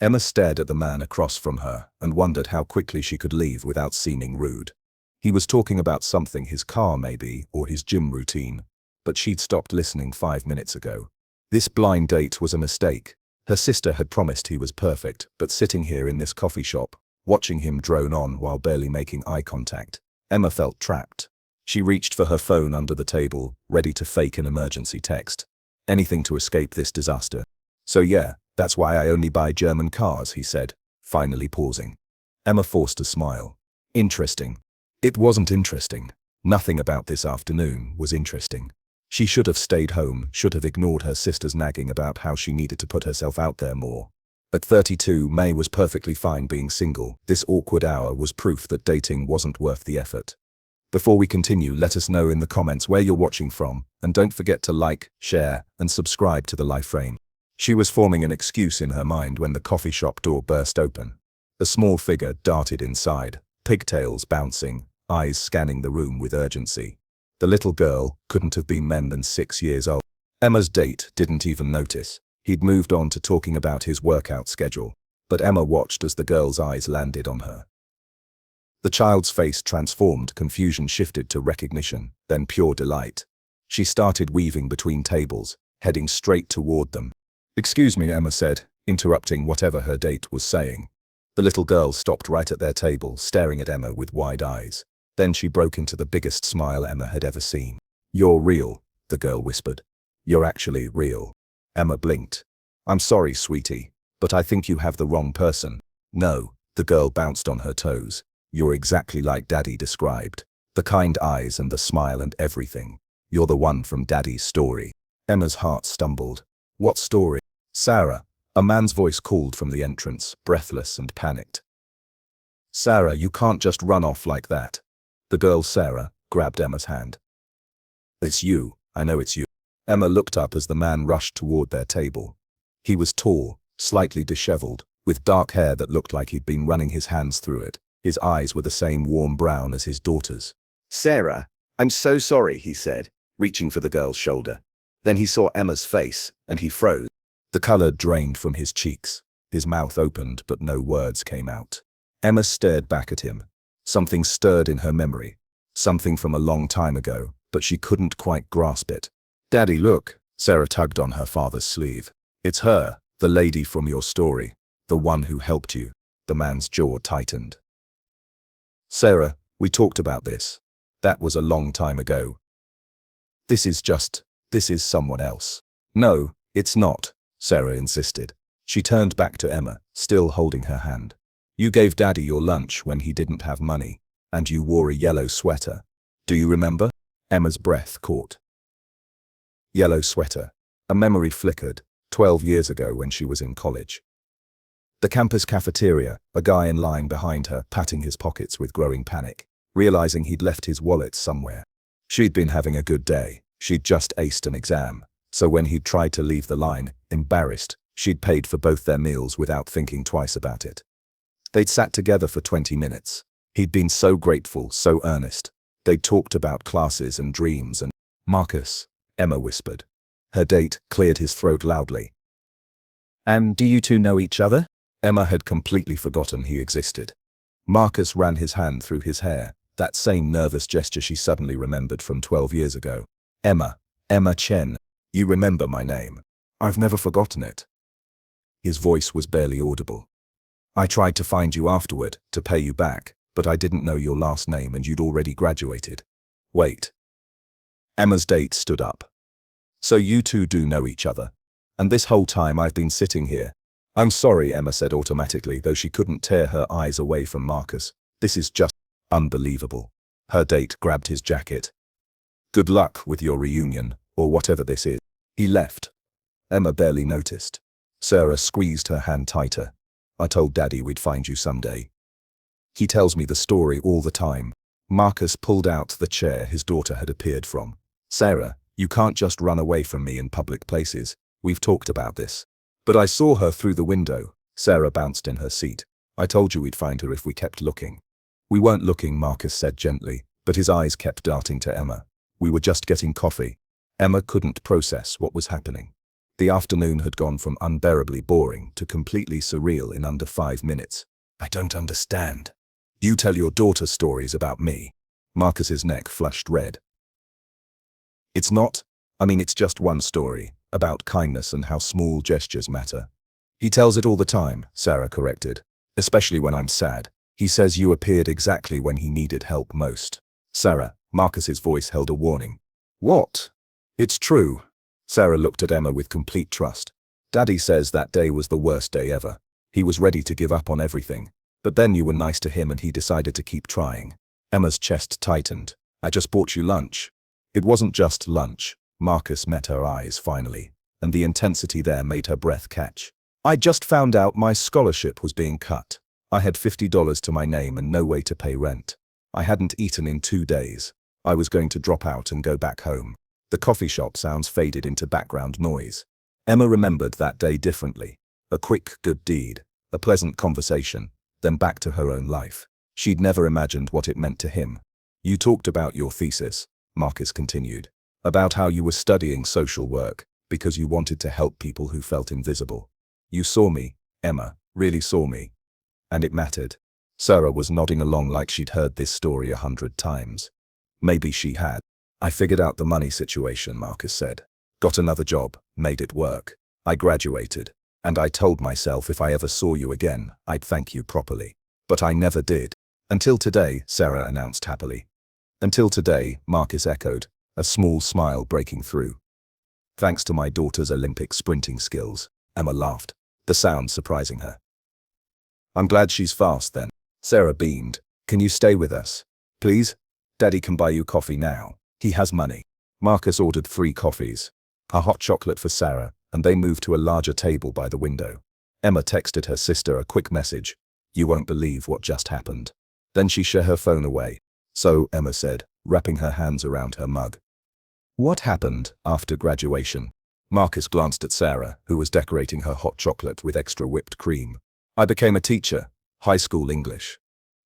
Emma stared at the man across from her and wondered how quickly she could leave without seeming rude. He was talking about something, his car maybe, or his gym routine, but she'd stopped listening 5 minutes ago. This blind date was a mistake. Her sister had promised he was perfect, but sitting here in this coffee shop, watching him drone on while barely making eye contact, Emma felt trapped. She reached for her phone under the table, ready to fake an emergency text. Anything to escape this disaster. So yeah, that's why I only buy German cars, he said, finally pausing. Emma forced a smile. Interesting. It wasn't interesting. Nothing about this afternoon was interesting. She should have stayed home, should have ignored her sister's nagging about how she needed to put herself out there more. At 32, May was perfectly fine being single. This awkward hour was proof that dating wasn't worth the effort. Before we continue, let us know in the comments where you're watching from, and don't forget to like, share, and subscribe to the live frame. She was forming an excuse in her mind when the coffee shop door burst open. A small figure darted inside, pigtails bouncing, eyes scanning the room with urgency. The little girl couldn't have been more than 6 years old. Emma's date didn't even notice. He'd moved on to talking about his workout schedule, but Emma watched as the girl's eyes landed on her. The child's face transformed, confusion shifted to recognition, then pure delight. She started weaving between tables, heading straight toward them. "Excuse me," Emma said, interrupting whatever her date was saying. The little girl stopped right at their table, staring at Emma with wide eyes. Then she broke into the biggest smile Emma had ever seen. "You're real," the girl whispered. "You're actually real." Emma blinked. "I'm sorry, sweetie, but I think you have the wrong person." "No," the girl bounced on her toes. "You're exactly like Daddy described. The kind eyes and the smile and everything. You're the one from Daddy's story." Emma's heart stumbled. "What story?" "Sarah," a man's voice called from the entrance, breathless and panicked. "Sarah, you can't just run off like that." The girl, Sarah, grabbed Emma's hand. "It's you, I know it's you." Emma looked up as the man rushed toward their table. He was tall, slightly disheveled, with dark hair that looked like he'd been running his hands through it. His eyes were the same warm brown as his daughter's. "Sarah, I'm so sorry," he said, reaching for the girl's shoulder. Then he saw Emma's face, and he froze. The color drained from his cheeks. His mouth opened, but no words came out. Emma stared back at him. Something stirred in her memory. Something from a long time ago, but she couldn't quite grasp it. "Daddy, look." Sarah tugged on her father's sleeve. "It's her, the lady from your story. The one who helped you." The man's jaw tightened. "Sarah, we talked about this. That was a long time ago. This is someone else." "No, it's not," Sarah insisted. She turned back to Emma, still holding her hand. "You gave Daddy your lunch when he didn't have money, and you wore a yellow sweater. Do you remember?" Emma's breath caught. Yellow sweater. A memory flickered, 12 years ago when she was in college. The campus cafeteria, a guy in line behind her, patting his pockets with growing panic, realizing he'd left his wallet somewhere. She'd been having a good day. She'd just aced an exam. So when he'd tried to leave the line, embarrassed, she'd paid for both their meals without thinking twice about it. They'd sat together for 20 minutes. He'd been so grateful, so earnest. They'd talked about classes and dreams and... "Marcus," Emma whispered. Her date cleared his throat loudly. "And do you two know each other?" Emma had completely forgotten he existed. Marcus ran his hand through his hair, that same nervous gesture she suddenly remembered from 12 years ago. Emma Chen, you remember my name. I've never forgotten it." His voice was barely audible. "I tried to find you afterward, to pay you back, but I didn't know your last name and you'd already graduated." "Wait." Emma's date stood up. "So you two do know each other? And this whole time I've been sitting here." "I'm sorry," Emma said automatically, though she couldn't tear her eyes away from Marcus. "This is just unbelievable." Her date grabbed his jacket. "Good luck with your reunion, or whatever this is." He left. Emma barely noticed. Sarah squeezed her hand tighter. "I told Daddy we'd find you someday. He tells me the story all the time." Marcus pulled out the chair his daughter had appeared from. "Sarah, you can't just run away from me in public places. We've talked about this." "But I saw her through the window." Sarah bounced in her seat. "I told you we'd find her if we kept looking." "We weren't looking," Marcus said gently, but his eyes kept darting to Emma. "We were just getting coffee." Emma couldn't process what was happening. The afternoon had gone from unbearably boring to completely surreal in under 5 minutes. I don't understand. You tell your daughter stories about me. Marcus's neck flushed red. It's not. It's just one story, about kindness and how small gestures matter. He tells it all the time, Sarah corrected. Especially when I'm sad. He says you appeared exactly when he needed help most. Sarah, Marcus's voice held a warning. What? It's true. Sarah looked at Emma with complete trust. Daddy says that day was the worst day ever. He was ready to give up on everything. But then you were nice to him and he decided to keep trying. Emma's chest tightened. I just bought you lunch. It wasn't just lunch. Marcus met her eyes finally, and the intensity there made her breath catch. I just found out my scholarship was being cut. I had $50 to my name and no way to pay rent. I hadn't eaten in 2 days. I was going to drop out and go back home. The coffee shop sounds faded into background noise. Emma remembered that day differently. A quick good deed, a pleasant conversation, then back to her own life. She'd never imagined what it meant to him. You talked about your thesis, Marcus continued, about how you were studying social work because you wanted to help people who felt invisible. You saw me, Emma, really saw me. And it mattered. Sarah was nodding along like she'd heard this story 100 times. Maybe she had. I figured out the money situation, Marcus said. Got another job, made it work. I graduated. And I told myself if I ever saw you again, I'd thank you properly. But I never did. Until today, Sarah announced happily. Until today, Marcus echoed, a small smile breaking through. Thanks to my daughter's Olympic sprinting skills, Emma laughed, the sound surprising her. I'm glad she's fast then. Sarah beamed. Can you stay with us? Please? Daddy can buy you coffee now. He has money. Marcus ordered 3 coffees, a hot chocolate for Sarah, and they moved to a larger table by the window. Emma texted her sister a quick message. You won't believe what just happened. Then she shut her phone away. So, Emma said, wrapping her hands around her mug. What happened after graduation? Marcus glanced at Sarah, who was decorating her hot chocolate with extra whipped cream. I became a teacher, high school English.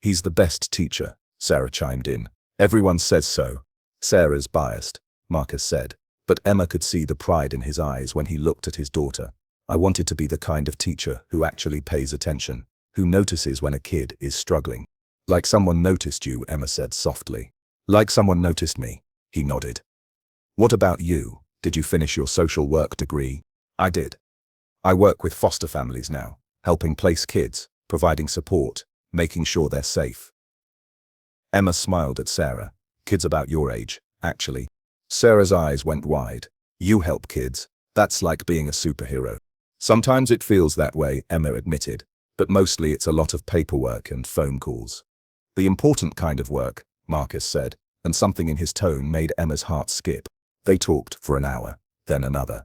He's the best teacher, Sarah chimed in. Everyone says so. Sarah's biased, Marcus said, but Emma could see the pride in his eyes when he looked at his daughter. I wanted to be the kind of teacher who actually pays attention, who notices when a kid is struggling. Like someone noticed you, Emma said softly. Like someone noticed me, he nodded. What about you? Did you finish your social work degree? I did. I work with foster families now, helping place kids, providing support, making sure they're safe. Emma smiled at Sarah. Kids about your age, actually. Sarah's eyes went wide. You help kids. That's like being a superhero. Sometimes it feels that way, Emma admitted, but mostly it's a lot of paperwork and phone calls. The important kind of work, Marcus said, and something in his tone made Emma's heart skip. They talked for an hour, then another.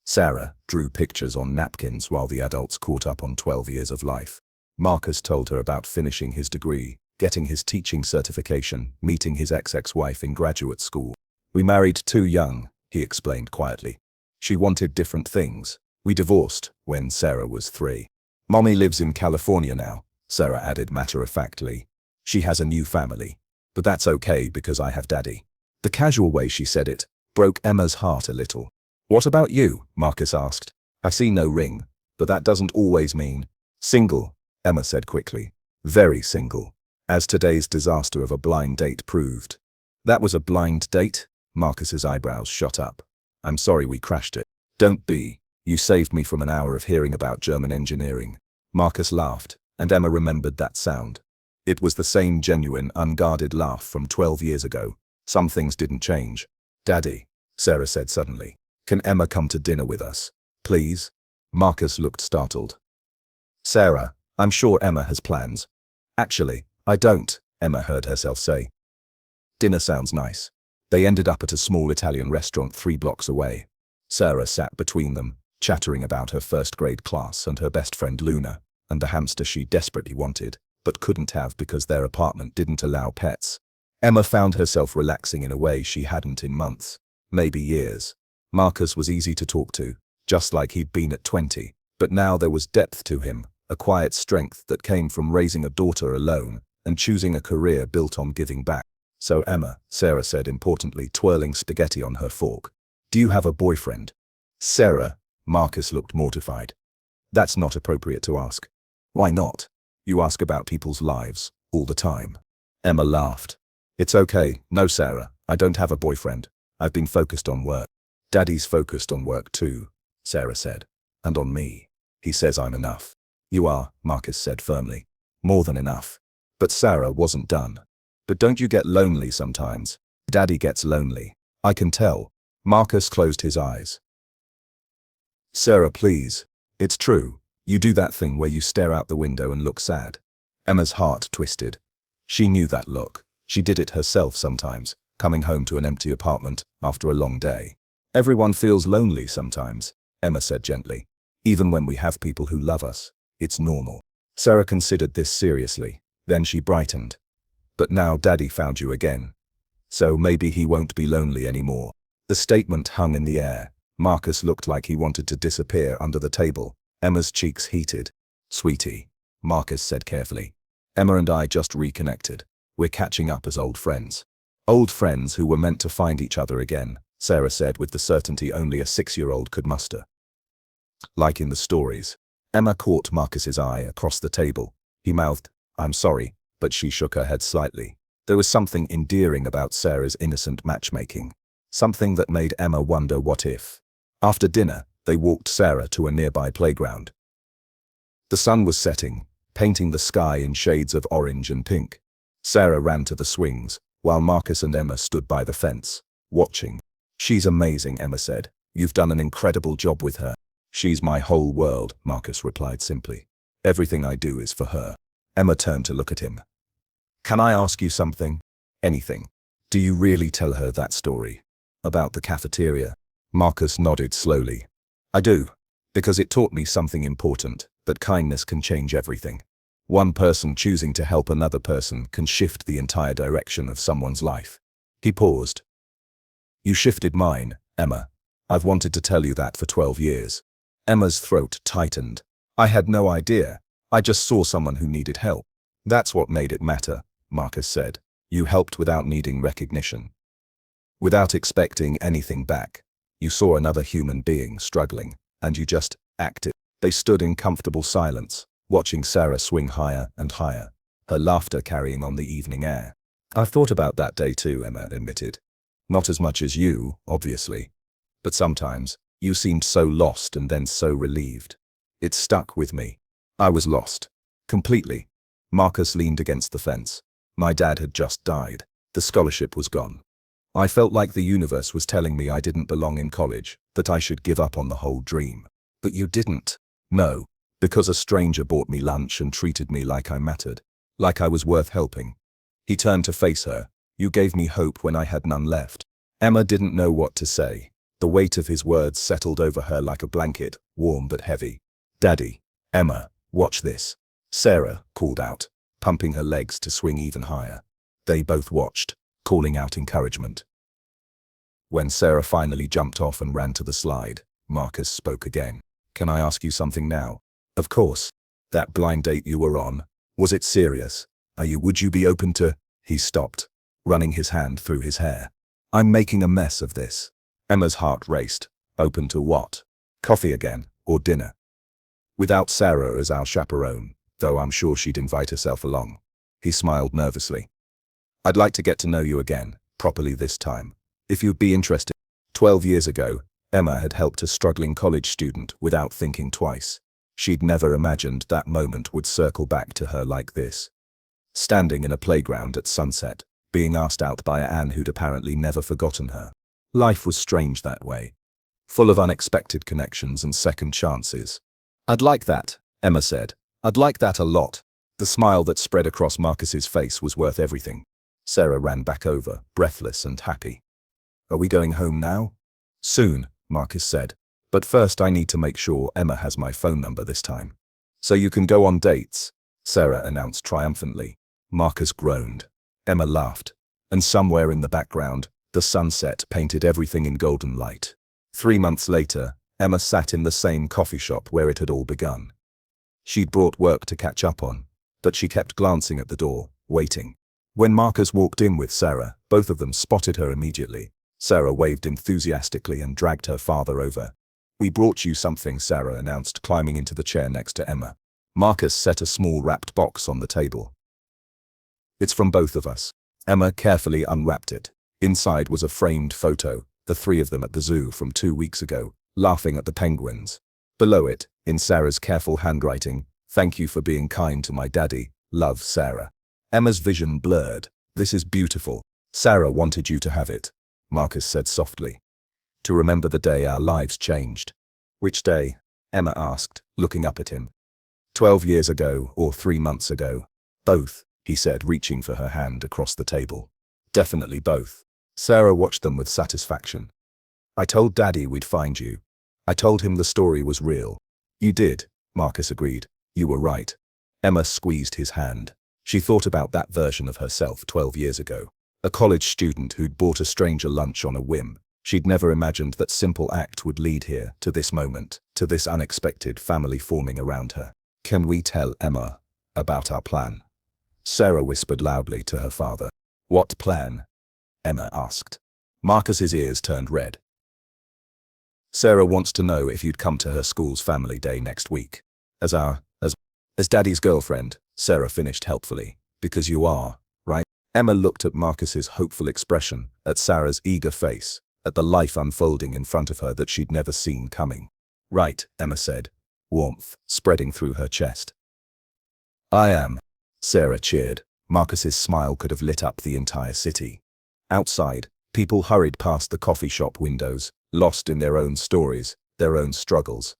Sarah drew pictures on napkins while the adults caught up on 12 years of life. Marcus told her about finishing his degree, getting his teaching certification, meeting his ex-wife in graduate school. We married too young, he explained quietly. She wanted different things. We divorced when Sarah was 3. Mommy lives in California now, Sarah added matter-of-factly. She has a new family. But that's okay because I have Daddy. The casual way she said it broke Emma's heart a little. What about you? Marcus asked. I see no ring, but that doesn't always mean. Single, Emma said quickly. Very single. As today's disaster of a blind date proved. That was a blind date? Marcus's eyebrows shot up. I'm sorry we crashed it. Don't be. You saved me from an hour of hearing about German engineering. Marcus laughed, and Emma remembered that sound. It was the same genuine, unguarded laugh from 12 years ago. Some things didn't change. Daddy, Sarah said suddenly. Can Emma come to dinner with us? Please? Marcus looked startled. Sarah, I'm sure Emma has plans. Actually, I don't, Emma heard herself say. Dinner sounds nice. They ended up at a small Italian restaurant 3 blocks away. Sarah sat between them, chattering about her first-grade class and her best friend Luna, and the hamster she desperately wanted, but couldn't have because their apartment didn't allow pets. Emma found herself relaxing in a way she hadn't in months, maybe years. Marcus was easy to talk to, just like he'd been at 20, but now there was depth to him, a quiet strength that came from raising a daughter alone and choosing a career built on giving back. So Emma, Sarah said importantly, twirling spaghetti on her fork. Do you have a boyfriend? Sarah, Marcus looked mortified. That's not appropriate to ask. Why not? You ask about people's lives all the time. Emma laughed. It's okay. No, Sarah, I don't have a boyfriend. I've been focused on work. Daddy's focused on work too, Sarah said. And on me. He says I'm enough. You are, Marcus said firmly. More than enough. But Sarah wasn't done. But don't you get lonely sometimes? Daddy gets lonely. I can tell. Marcus closed his eyes. Sarah, please. It's true. You do that thing where you stare out the window and look sad. Emma's heart twisted. She knew that look. She did it herself sometimes, coming home to an empty apartment after a long day. Everyone feels lonely sometimes, Emma said gently. Even when we have people who love us, it's normal. Sarah considered this seriously. Then she brightened. But now Daddy found you again. So maybe he won't be lonely anymore. The statement hung in the air. Marcus looked like he wanted to disappear under the table. Emma's cheeks heated. Sweetie, Marcus said carefully. Emma and I just reconnected. We're catching up as old friends. Old friends who were meant to find each other again, Sarah said with the certainty only a 6-year-old could muster. Like in the stories. Emma caught Marcus's eye across the table. He mouthed, I'm sorry, but she shook her head slightly. There was something endearing about Sarah's innocent matchmaking. Something that made Emma wonder what if. After dinner, they walked Sarah to a nearby playground. The sun was setting, painting the sky in shades of orange and pink. Sarah ran to the swings, while Marcus and Emma stood by the fence, watching. She's amazing, Emma said. You've done an incredible job with her. She's my whole world, Marcus replied simply. Everything I do is for her. Emma turned to look at him. Can I ask you something? Anything. Do you really tell her that story? About the cafeteria? Marcus nodded slowly. I do. Because it taught me something important, that kindness can change everything. One person choosing to help another person can shift the entire direction of someone's life. He paused. You shifted mine, Emma. I've wanted to tell you that for 12 years. Emma's throat tightened. I had no idea. I just saw someone who needed help. That's what made it matter, Marcus said. You helped without needing recognition. Without expecting anything back. You saw another human being struggling, and you just acted. They stood in comfortable silence, watching Sarah swing higher and higher, her laughter carrying on the evening air. I've thought about that day too, Emma admitted. Not as much as you, obviously. But sometimes, you seemed so lost and then so relieved. It stuck with me. I was lost. Completely. Marcus leaned against the fence. My dad had just died. The scholarship was gone. I felt like the universe was telling me I didn't belong in college, that I should give up on the whole dream. But you didn't. No. Because a stranger bought me lunch and treated me like I mattered. Like I was worth helping. He turned to face her. You gave me hope when I had none left. Emma didn't know what to say. The weight of his words settled over her like a blanket, warm but heavy. Daddy. Emma, watch this. Sarah called out, pumping her legs to swing even higher. They both watched, calling out encouragement. When Sarah finally jumped off and ran to the slide, Marcus spoke again. Can I ask you something now? Of course. That blind date you were on, was it serious? Would you be open to? He stopped, running his hand through his hair. I'm making a mess of this. Emma's heart raced. Open to what? Coffee again, or dinner? Without Sarah as our chaperone, though I'm sure she'd invite herself along. He smiled nervously. I'd like to get to know you again, properly this time. If you'd be interested. 12 years ago, Emma had helped a struggling college student without thinking twice. She'd never imagined that moment would circle back to her like this. Standing in a playground at sunset, being asked out by Anne who'd apparently never forgotten her. Life was strange that way. Full of unexpected connections and second chances. I'd like that, Emma said. I'd like that a lot. The smile that spread across Marcus's face was worth everything. Sarah ran back over, breathless and happy. Are we going home now? Soon, Marcus said. But first I need to make sure Emma has my phone number this time. So you can go on dates, Sarah announced triumphantly. Marcus groaned. Emma laughed. And somewhere in the background, the sunset painted everything in golden light. 3 months later, Emma sat in the same coffee shop where it had all begun. She'd brought work to catch up on, but she kept glancing at the door, waiting. When Marcus walked in with Sarah, both of them spotted her immediately. Sarah waved enthusiastically and dragged her father over. We brought you something, Sarah announced, climbing into the chair next to Emma. Marcus set a small wrapped box on the table. It's from both of us. Emma carefully unwrapped it. Inside was a framed photo, the three of them at the zoo from 2 weeks ago, laughing at the penguins. Below it, in Sarah's careful handwriting, "Thank you for being kind to my daddy. Love, Sarah." Emma's vision blurred. "This is beautiful. Sarah wanted you to have it," Marcus said softly. "To remember the day our lives changed." "Which day?" Emma asked, looking up at him. 12 years ago or 3 months ago." "Both," he said, reaching for her hand across the table. "Definitely both." Sarah watched them with satisfaction. "I told Daddy we'd find you. I told him the story was real." "You did," Marcus agreed. "You were right." Emma squeezed his hand. She thought about that version of herself 12 years ago. A college student who'd bought a stranger lunch on a whim. She'd never imagined that simple act would lead here, to this moment, to this unexpected family forming around her. "Can we tell Emma about our plan?" Sarah whispered loudly to her father. "What plan?" Emma asked. Marcus's ears turned red. "Sarah wants to know if you'd come to her school's family day next week. As Daddy's girlfriend," Sarah finished helpfully. "Because you are, right?" Emma looked at Marcus's hopeful expression, at Sarah's eager face, at the life unfolding in front of her that she'd never seen coming. "Right," Emma said, warmth spreading through her chest. "I am," Sarah cheered. Marcus's smile could have lit up the entire city. Outside, people hurried past the coffee shop windows, lost in their own stories, their own struggles.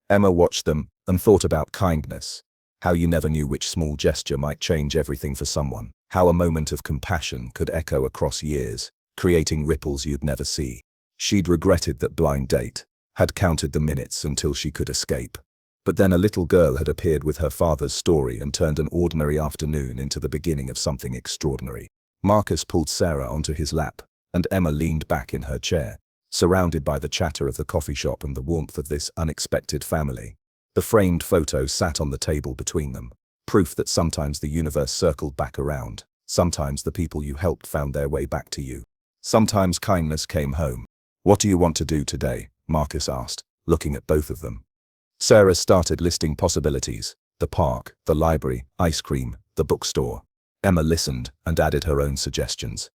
Emma watched them and thought about kindness. How you never knew which small gesture might change everything for someone. How a moment of compassion could echo across years, creating ripples you'd never see. She'd regretted that blind date, had counted the minutes until she could escape. But then a little girl had appeared with her father's story and turned an ordinary afternoon into the beginning of something extraordinary. Marcus pulled Sarah onto his lap, and Emma leaned back in her chair, surrounded by the chatter of the coffee shop and the warmth of this unexpected family. The framed photo sat on the table between them, proof that sometimes the universe circled back around, sometimes the people you helped found their way back to you. Sometimes kindness came home. "What do you want to do today?" Marcus asked, looking at both of them. Sarah started listing possibilities: the park, the library, ice cream, the bookstore. Emma listened and added her own suggestions.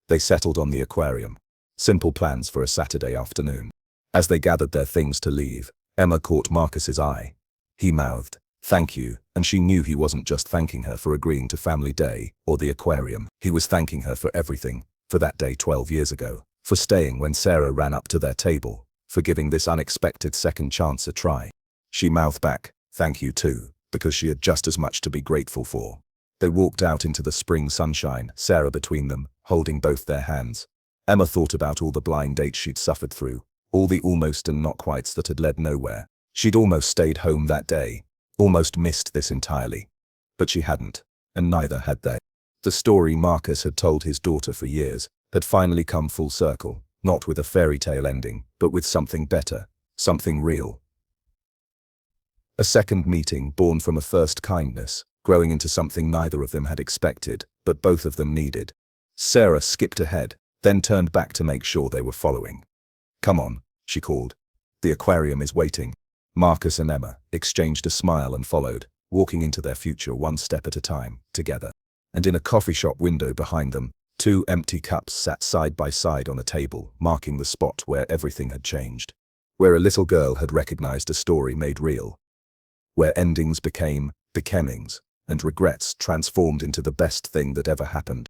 They settled on the aquarium. Simple plans for a Saturday afternoon. As they gathered their things to leave, Emma caught Marcus's eye. He mouthed, "Thank you," and she knew he wasn't just thanking her for agreeing to family day or the aquarium. He was thanking her for everything, for that day 12 years ago, for staying when Sarah ran up to their table, for giving this unexpected second chance a try. She mouthed back, "Thank you too," because she had just as much to be grateful for. They walked out into the spring sunshine, Sarah between them, holding both their hands. Emma thought about all the blind dates she'd suffered through, all the almost and not quites that had led nowhere. She'd almost stayed home that day, almost missed this entirely. But she hadn't, and neither had they. The story Marcus had told his daughter for years had finally come full circle, not with a fairy tale ending, but with something better, something real. A second meeting born from a first kindness, growing into something neither of them had expected, but both of them needed. Sarah skipped ahead, then turned back to make sure they were following. "Come on," she called. "The aquarium is waiting." Marcus and Emma exchanged a smile and followed, walking into their future one step at a time, together. And in a coffee shop window behind them, 2 empty cups sat side by side on a table, marking the spot where everything had changed. Where a little girl had recognized a story made real. Where endings became becomings, and regrets transformed into the best thing that ever happened.